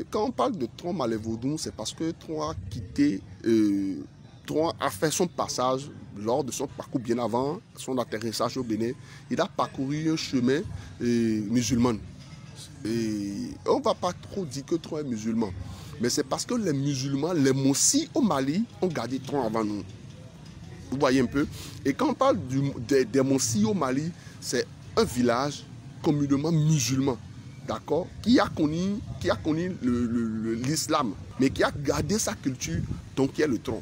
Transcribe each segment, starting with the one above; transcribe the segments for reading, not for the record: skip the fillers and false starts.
quand on parle de Tron Malévodou, c'est parce que Tron a quitté, Tron a fait son passage lors de son parcours bien avant son atterrissage au Bénin. Il a parcouru un chemin musulman. Et on ne va pas trop dire que Tron est musulman. Mais c'est parce que les musulmans, les Mossi au Mali, ont gardé Tron avant nous. Vous voyez un peu. Et quand on parle des Mossi au Mali, c'est un village communément musulman, d'accord, qui a connu l'islam, mais qui a gardé sa culture, donc qui est le Tron.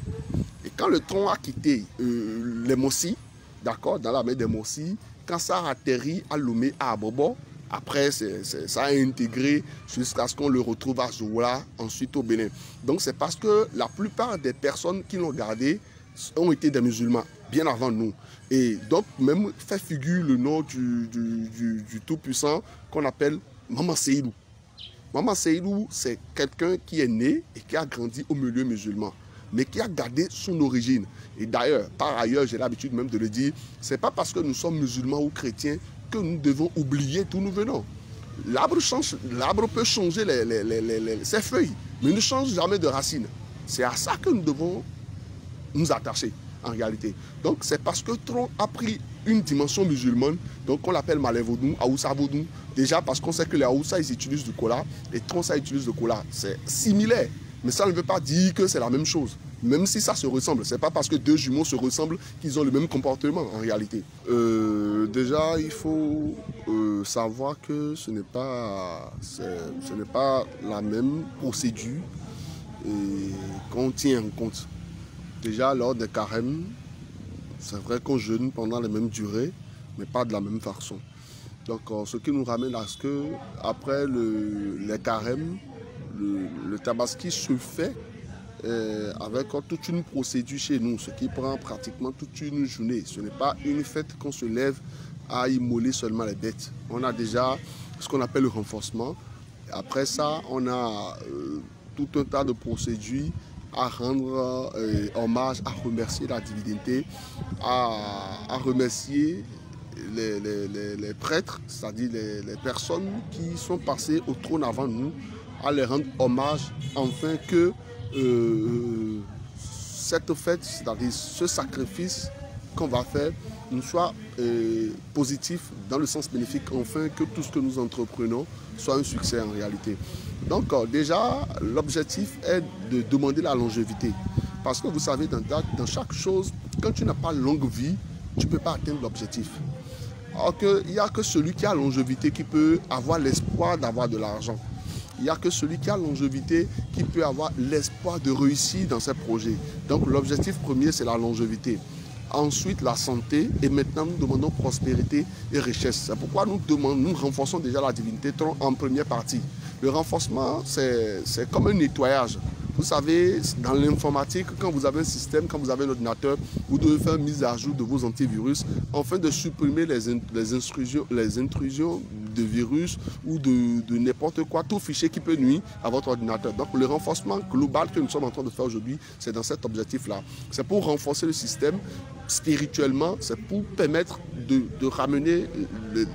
Et quand le Tron a quitté les Mossi, d'accord, dans la mer des Mossi, quand ça a atterri à Lomé, à Abobo, après ça a intégré jusqu'à ce qu'on le retrouve à Zouala, ensuite au Bénin. Donc c'est parce que la plupart des personnes qui l'ont gardé ont été des musulmans, bien avant nous. Et donc, même fait figure le nom du Tout-Puissant qu'on appelle Maman Seydou. Maman Seydou, c'est quelqu'un qui est né et qui a grandi au milieu musulman, mais qui a gardé son origine. Et d'ailleurs, par ailleurs, j'ai l'habitude même de le dire, c'est pas parce que nous sommes musulmans ou chrétiens que nous devons oublier d'où nous venons. L'arbre peut changer ses feuilles, mais ne change jamais de racines. C'est à ça que nous devons nous attacher en réalité. Donc c'est parce que Tron a pris une dimension musulmane, donc on l'appelle Malévodou, Aoussa Vodou. Déjà parce qu'on sait que les Aoussa ils utilisent du kola et Tron ça utilise du kola. C'est similaire, mais ça ne veut pas dire que c'est la même chose. Même si ça se ressemble, c'est pas parce que deux jumeaux se ressemblent qu'ils ont le même comportement en réalité. Déjà il faut savoir que ce n'est pas la même procédure qu'on tient en compte. Déjà, lors des carèmes, c'est vrai qu'on jeûne pendant les mêmes durées, mais pas de la même façon. Donc, ce qui nous ramène à ce que, après les carèmes, le tabaski se fait avec toute une procédure chez nous, ce qui prend pratiquement toute une journée. Ce n'est pas une fête qu'on se lève à immoler seulement les bêtes. On a déjà ce qu'on appelle le renforcement. Après ça, on a tout un tas de procédures à rendre hommage, à remercier la divinité, à remercier les prêtres, c'est-à-dire les personnes qui sont passées au trône avant nous, à les rendre hommage afin que cette fête, c'est-à-dire ce sacrifice qu'on va faire, nous soit positif dans le sens bénéfique, afin que tout ce que nous entreprenons soit un succès en réalité. Donc déjà, l'objectif est de demander la longévité. Parce que vous savez, dans chaque chose, quand tu n'as pas longue vie, tu ne peux pas atteindre l'objectif. Alors qu'il n'y a que celui qui a longévité qui peut avoir l'espoir d'avoir de l'argent. Il n'y a que celui qui a longévité qui peut avoir l'espoir de réussir dans ses projets. Donc l'objectif premier, c'est la longévité. Ensuite, la santé, et maintenant nous demandons prospérité et richesse. C'est pourquoi nous renforçons déjà la divinité en première partie. Le renforcement, c'est comme un nettoyage. Vous savez, dans l'informatique, quand vous avez un système, quand vous avez un ordinateur, vous devez faire une mise à jour de vos antivirus afin de supprimer les intrusions de virus ou de n'importe quoi, tout fichier qui peut nuire à votre ordinateur. Donc le renforcement global que nous sommes en train de faire aujourd'hui, c'est dans cet objectif-là. C'est pour renforcer le système spirituellement, c'est pour permettre de ramener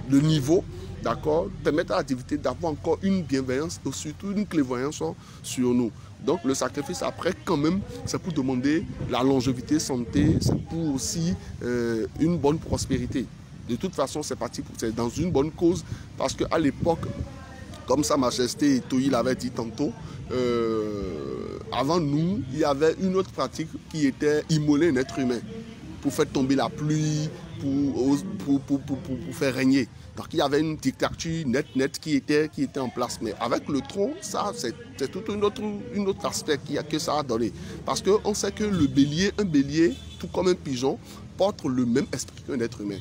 le niveau, d'accord, permettre à l'activité d'avoir encore une bienveillance et surtout une clairvoyance sur nous. Donc le sacrifice après quand même, c'est pour demander la longévité, santé, c'est pour aussi une bonne prospérité. De toute façon, c'est parti, c'est dans une bonne cause, parce qu'à l'époque, comme Sa Majesté Toyi l'avait dit tantôt, avant nous, il y avait une autre pratique qui était immoler un être humain pour faire tomber la pluie, pour faire régner. Donc il y avait une dictature nette qui était en place. Mais avec le Tron, ça c'est tout un autre aspect que ça a donné. Parce qu'on sait que un bélier, tout comme un pigeon, porte le même esprit qu'un être humain.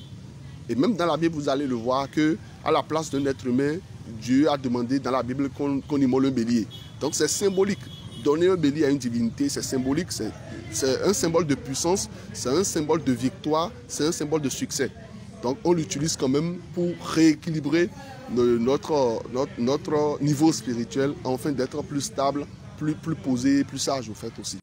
Et même dans la Bible, vous allez le voir qu'à la place d'un être humain, Dieu a demandé dans la Bible qu'on immole un bélier. Donc c'est symbolique. Donner un bélier à une divinité, c'est symbolique, c'est un symbole de puissance, c'est un symbole de victoire, c'est un symbole de succès. Donc on l'utilise quand même pour rééquilibrer notre niveau spirituel afin d'être plus stable, plus posé, plus sage au fait aussi.